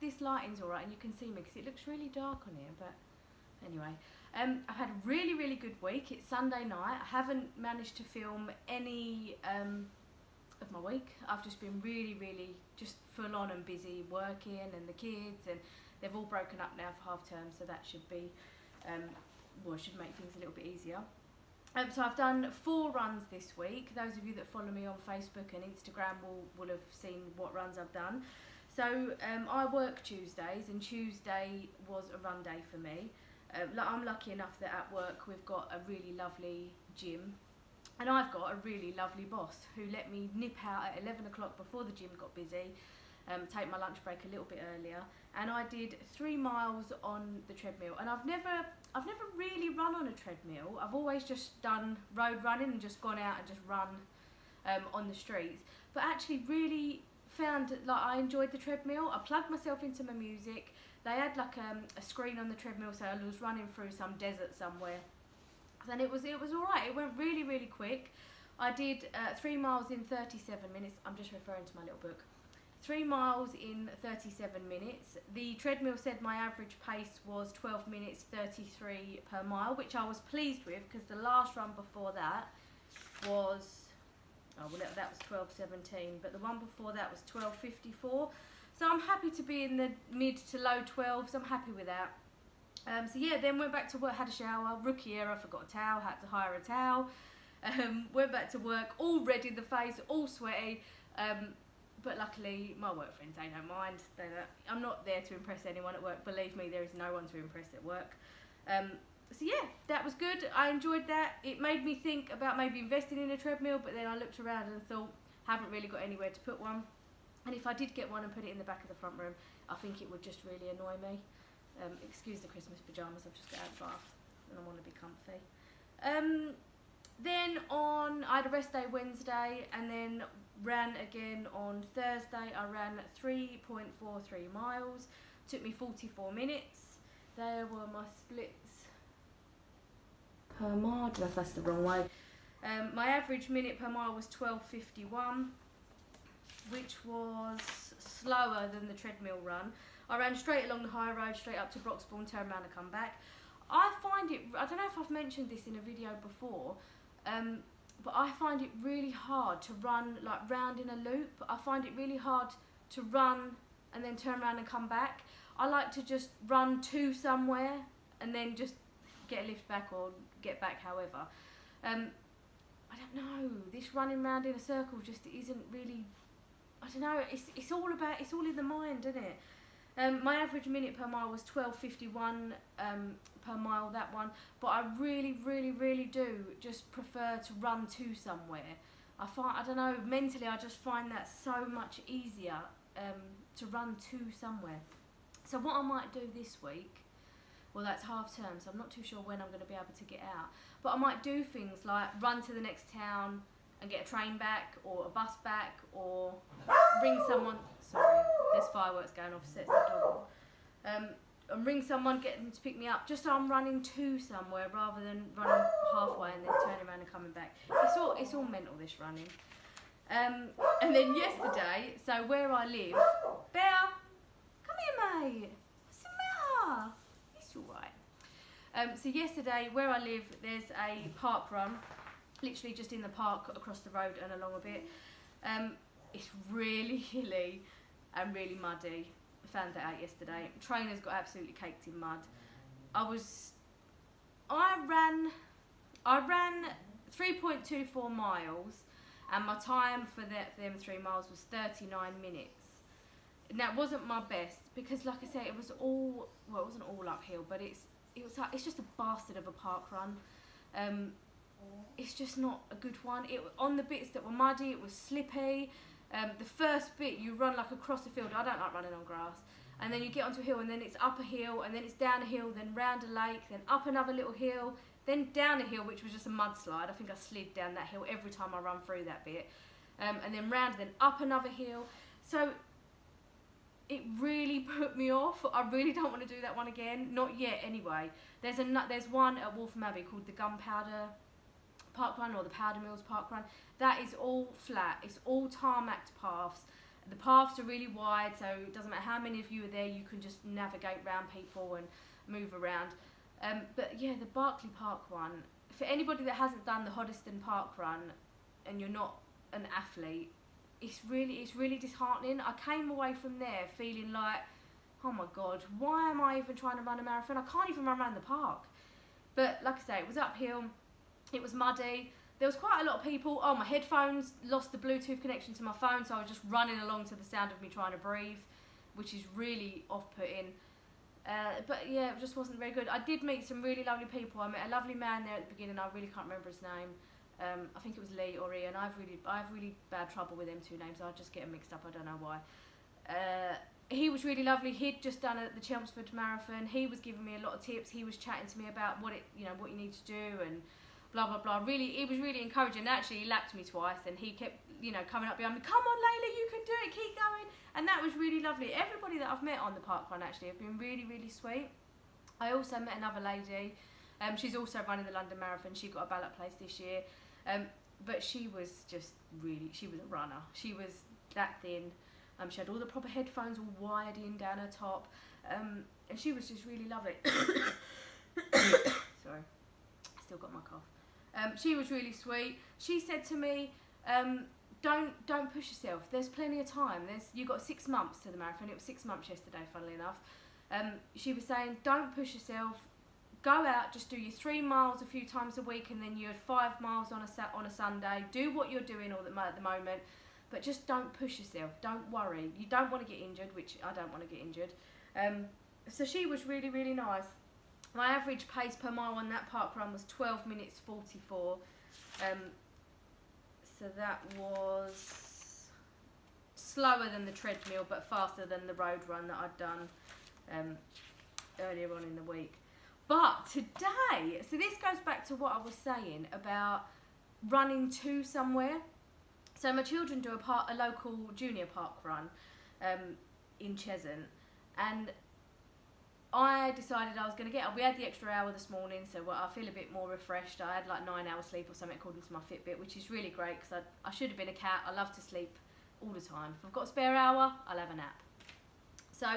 this lighting's alright and you can see me because it looks really dark on here, but anyway. I've had a really, really good week. It's Sunday night. I haven't managed to film any of my week. I've just been really, really just full on and busy working, and the kids, and they've all broken up now for half term, so that should be, well, should make things a little bit easier. So I've done 4 runs this week. Those of you that follow me on Facebook and Instagram will have seen what runs I've done. So I work Tuesdays, and Tuesday was a run day for me. I'm lucky enough that at work we've got a really lovely gym, and I've got a really lovely boss who let me nip out at 11 o'clock before the gym got busy, take my lunch break a little bit earlier, and I did 3 miles on the treadmill. And I've never really run on a treadmill. I've always just done road running and just gone out and just run on the streets. But actually really found like I enjoyed the treadmill. I plugged myself into my music. They had like a screen on the treadmill, so I was running through some desert somewhere. And it was alright. It went really, really quick. I did 3 miles in 37 minutes. I'm just referring to my little book. 3 miles in 37 minutes. The treadmill said my average pace was 12 minutes 33 per mile, which I was pleased with because the last run before that was, oh well, that was 12:17, but the one before that was 12:54. So I'm happy to be in the mid to low 12s. I'm happy with that. So yeah, then went back to work, had a shower. Rookie error, forgot a towel, had to hire a towel. Went back to work, all red in the face, all sweaty. But luckily, my work friends, they don't mind. I'm not there to impress anyone at work. Believe me, there is no one to impress at work. So yeah, that was good. I enjoyed that. It made me think about maybe investing in a treadmill, but then I looked around and thought, haven't really got anywhere to put one. And if I did get one and put it in the back of the front room, I think it would just really annoy me. Excuse the Christmas pyjamas, I've just got out of the bath and I want to be comfy. Then I had a rest day Wednesday, and then ran again on Thursday. I ran 3.43 miles. Took me 44 minutes. There were my splits per mile. That's the wrong way. My average minute per mile was 12:51, which was slower than the treadmill run. I ran straight along the high road, straight up to Broxbourne, turned around and come back. I find it, I don't know if I've mentioned this in a video before, but I find it really hard to run like round in a loop. I find it really hard to run and then turn around and come back. I like to just run to somewhere and then just get a lift back or get back however. I don't know, this running round in a circle just isn't really, I don't know, it's all in the mind, isn't it? My average minute per mile was 12:51 per mile, that one, but I really, really, really do just prefer to run to somewhere. I don't know, mentally I just find that so much easier to run to somewhere. So what I might do this week, well that's half term, so I'm not too sure when I'm going to be able to get out, but I might do things like run to the next town and get a train back or a bus back, or ring someone, sorry, there's fireworks going off, sets the dog off, and ring someone, get them to pick me up, just so I'm running to somewhere rather than running halfway and then turning around and coming back. It's all mental, this running. And then yesterday, so where I live, Bear, come here mate, what's the matter? It's alright. So yesterday, where I live, there's a park run, literally just in the park across the road and along a bit. It's really hilly and really muddy. I found that out yesterday. Trainers got absolutely caked in mud. I ran 3.24 miles, and my time for them 3 miles was 39 minutes. Now it wasn't my best because, like I said, it was all, well, it wasn't all uphill, but it's just a bastard of a park run. It's just not a good one. On the bits that were muddy, it was slippy. The first bit you run like across a field. I don't like running on grass. And then you get onto a hill, and then it's up a hill, and then it's down a hill, then round a lake, then up another little hill, then down a hill, which was just a mudslide. I think I slid down that hill every time I run through that bit. And then round, then up another hill. So it really put me off. I really don't want to do that one again. Not yet, anyway. There's one at Waltham Abbey called the Gunpowder Park Run, or the Powder Mills Park Run. That is all flat. It's all tarmacked paths. The paths are really wide, so it doesn't matter how many of you are there, you can just navigate around people and move around. But yeah, the Berkeley Park one, for anybody that hasn't done the Hoddesdon Park run and you're not an athlete, it's really disheartening. I came away from there feeling like, oh my God, why am I even trying to run a marathon? I can't even run around the park. But like I say, it was uphill, it was muddy, there was quite a lot of people. Oh, my headphones lost the Bluetooth connection to my phone, so I was just running along to the sound of me trying to breathe, which is really off-putting. But yeah, it just wasn't very good. I did meet some really lovely people. I met a lovely man there at the beginning. I really can't remember his name. I think it was Lee or Ian. I have really bad trouble with them two names. I just get them mixed up. I don't know why. He was really lovely. He'd just done the Chelmsford Marathon. He was giving me a lot of tips. He was chatting to me about what you need to do and blah blah blah. Really, it was really encouraging. Actually, he lapped me twice, and he kept coming up behind me. Come on, Layla, you can do it. Keep going. And that was really lovely. Everybody that I've met on the park run actually have been really, really sweet. I also met another lady. She's also running the London Marathon. She got a ballot place this year. But she was she was a runner. She was that thin. She had all the proper headphones all wired in down her top. And she was just really lovely. Sorry, I still got my cough. She was really sweet. She said to me, don't push yourself. There's plenty of time. You got 6 months to the marathon. It was 6 months yesterday, funnily enough. She was saying, don't push yourself. Go out, just do your 3 miles a few times a week, and then your 5 miles on a Sunday. Do what you're doing at the moment, but just don't push yourself. Don't worry. You don't want to get injured, which I don't want to get injured. So she was really, really nice. My average pace per mile on that park run was 12 minutes 44. So that was slower than the treadmill, but faster than the road run that I'd done earlier on in the week. But today, so this goes back to what I was saying about running to somewhere. So my children do a local junior park run in Cheshunt, and I decided I was going to we had the extra hour this morning, so I feel a bit more refreshed. I had like 9 hours sleep or something according to my Fitbit, which is really great because I should have been a cat. I love to sleep all the time. If I've got a spare hour, I'll have a nap. So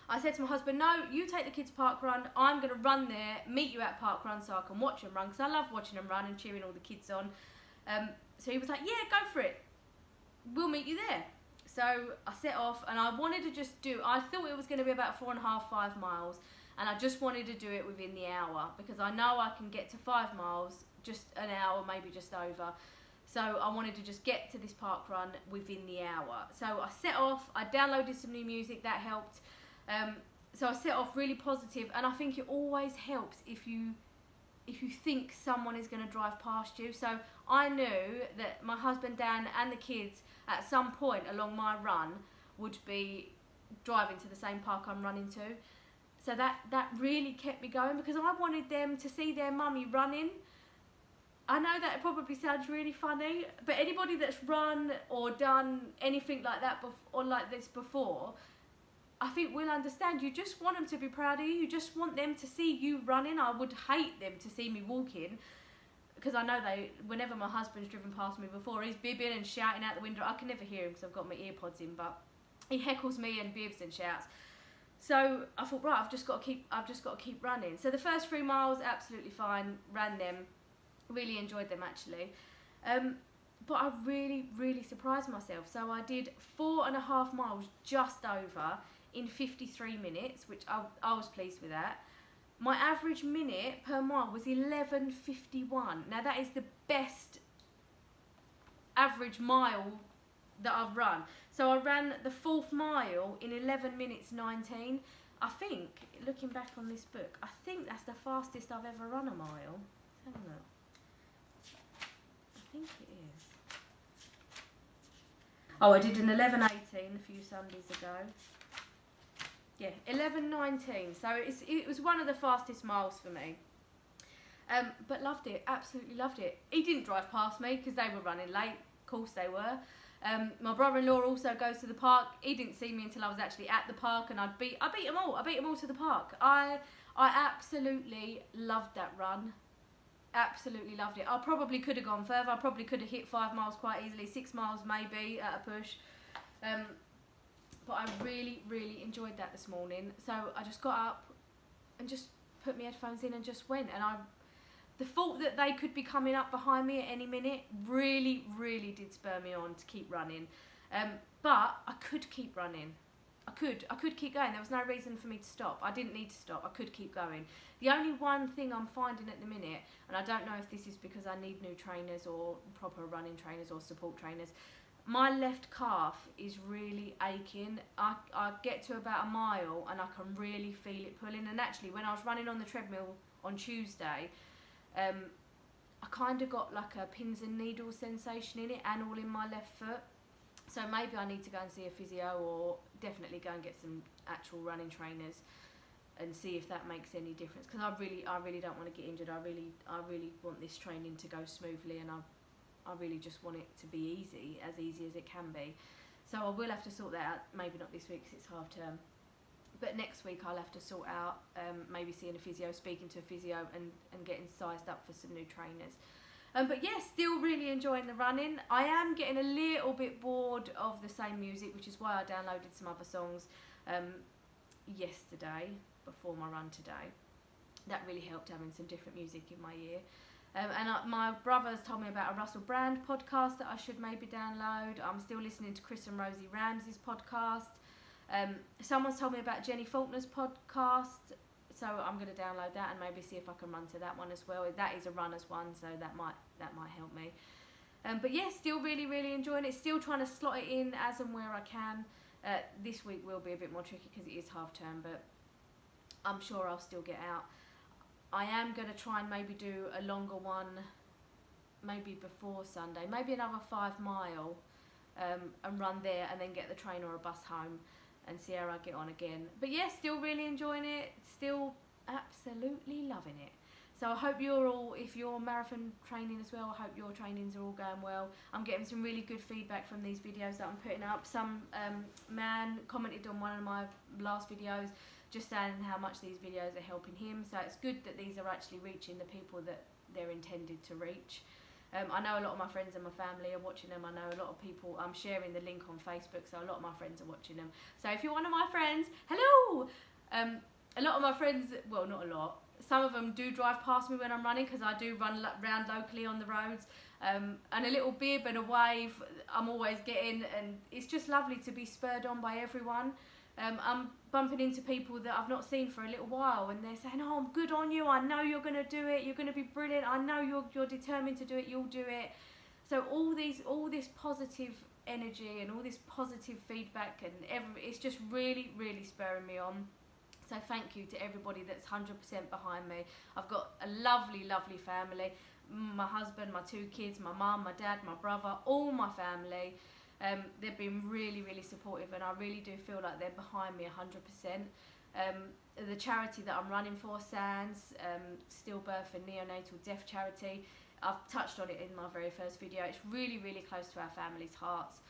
I said to my husband, no, you take the kids park run. I'm going to run there, meet you at park run so I can watch them run, because I love watching them run and cheering all the kids on. So he was like, yeah, go for it. We'll meet you there. So I set off, and I wanted to just I thought it was going to be about 4.5, 5 miles, and I just wanted to do it within the hour, because I know I can get to 5 miles, just an hour, maybe just over. So I wanted to just get to this park run within the hour. So I set off, I downloaded some new music, that helped. So I set off really positive, and I think it always helps if you think someone is going to drive past you. So I knew that my husband Dan and the kids at some point along my run would be driving to the same park I'm running to. So that really kept me going, because I wanted them to see their mummy running. I know that it probably sounds really funny, but anybody that's run or done anything like that or like this before, I think we'll understand. You just want them to be proud of you. You just want them to see you running. I would hate them to see me walking, because I know whenever my husband's driven past me before, he's bibbing and shouting out the window. I can never hear him because I've got my ear pods in, but he heckles me and bibs and shouts. So I thought, right, I've just got to keep running. So the first 3 miles, absolutely fine, ran them, really enjoyed them actually. But I really, really surprised myself. So I did 4.5 miles just over in 53 minutes, which I was pleased with that. My average minute per mile was 11:51. Now that is the best average mile that I've run. So I ran the 4th mile in 11 minutes 19. I think, looking back on this book, I think that's the fastest I've ever run a mile. Hang on. I think it is. Oh, I did an 11:18 a few Sundays ago. Yeah, 11:19. So it was one of the fastest miles for me. But loved it, absolutely loved it. He didn't drive past me because they were running late. Of course they were. My brother-in-law also goes to the park. He didn't see me until I was actually at the park, and I beat them all. I beat them all to the park. I absolutely loved that run. Absolutely loved it. I probably could have gone further. I probably could have hit 5 miles quite easily, 6 miles maybe at a push. but I really, really enjoyed that this morning. So I just got up and just put my headphones in and just went. And the thought that they could be coming up behind me at any minute really, really did spur me on to keep running. But I could keep running. I could keep going. There was no reason for me to stop. I didn't need to stop. I could keep going. The only one thing I'm finding at the minute, and I don't know if this is because I need new trainers or proper running trainers or support trainers, my left calf is really aching. I get to about a mile and I can really feel it pulling. And actually, when I was running on the treadmill on Tuesday, I kind of got like a pins and needles sensation in it and all in my left foot. So maybe I need to go and see a physio, or definitely go and get some actual running trainers and see if that makes any difference. Because I really don't want to get injured. I really want this training to go smoothly, and I really just want it to be easy as it can be. So I will have to sort that out. Maybe not this week because it's half term, but next week I'll have to sort out maybe seeing a physio, speaking to a physio, and getting sized up for some new trainers. But yeah, still really enjoying the running. I am getting a little bit bored of the same music, which is why I downloaded some other songs yesterday before my run today. That really helped, having some different music in my ear. My brother's told me about a Russell Brand podcast that I should maybe download. I'm still listening to Chris and Rosie Ramsey's podcast. Someone's told me about Jenny Faulkner's podcast. So I'm going to download that and maybe see if I can run to that one as well. That is a runner's one, so that might help me. But yeah, still really, really enjoying it. Still trying to slot it in as and where I can. This week will be a bit more tricky because it is half term, but I'm sure I'll still get out. I am going to try and maybe do a longer one, maybe before Sunday, maybe another 5 mile, and run there and then get the train or a bus home and see how I get on again. But yeah, still really enjoying it, still absolutely loving it. So I hope you're all, if you're marathon training as well, I hope your trainings are all going well. I'm getting some really good feedback from these videos that I'm putting up. Some man commented on one of my last videos just saying how much these videos are helping him. So it's good that these are actually reaching the people that they're intended to reach. I know a lot of my friends and my family are watching them. I know a lot of people, I'm sharing the link on Facebook, so a lot of my friends are watching them. So if you're one of my friends, hello! A lot of my friends, well, not a lot, some of them do drive past me when I'm running, because I do run around locally on the roads. And a little bib and a wave I'm always getting, and it's just lovely to be spurred on by everyone. I'm bumping into people that I've not seen for a little while, and they're saying, oh, I'm good on you, I know you're going to do it, you're going to be brilliant, I know you're determined to do it, you'll do it. So all this positive energy and all this positive feedback, and it's just really, really spurring me on. So thank you to everybody that's 100% behind me. I've got a lovely, lovely family. My husband, my 2 kids, my mum, my dad, my brother, all my family. They've been really, really supportive, and I really do feel like they're behind me 100%. The charity that I'm running for, SANS, Stillbirth and Neonatal Death Charity, I've touched on it in my very first video. It's really, really close to our family's hearts.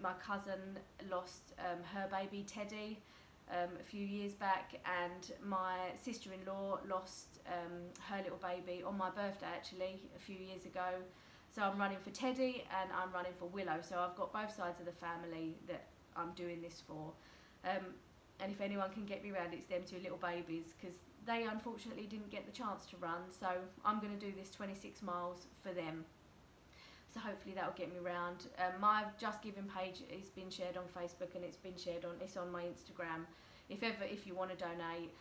My cousin lost her baby Teddy a few years back, and my sister-in-law lost her little baby on my birthday, actually, a few years ago. So I'm running for Teddy and I'm running for Willow. So I've got both sides of the family that I'm doing this for. And if anyone can get me round, it's them 2 little babies, because they unfortunately didn't get the chance to run. So I'm going to do this 26 miles for them. So hopefully that'll get me round. My Just Giving page has been shared on Facebook, and it's on my Instagram. If you want to donate,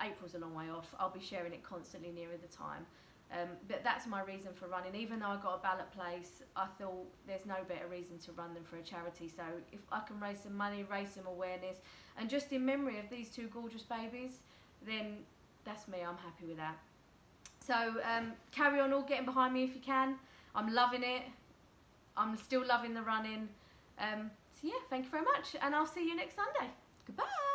April's a long way off. I'll be sharing it constantly nearer the time. But that's my reason for running. Even though I got a ballot place, I thought there's no better reason to run than for a charity. So if I can raise some money, raise some awareness, and just in memory of these 2 gorgeous babies, then that's me. I'm happy with that. So carry on all getting behind me if you can. I'm loving it. I'm still loving the running. So yeah, thank you very much, and I'll see you next Sunday. Goodbye.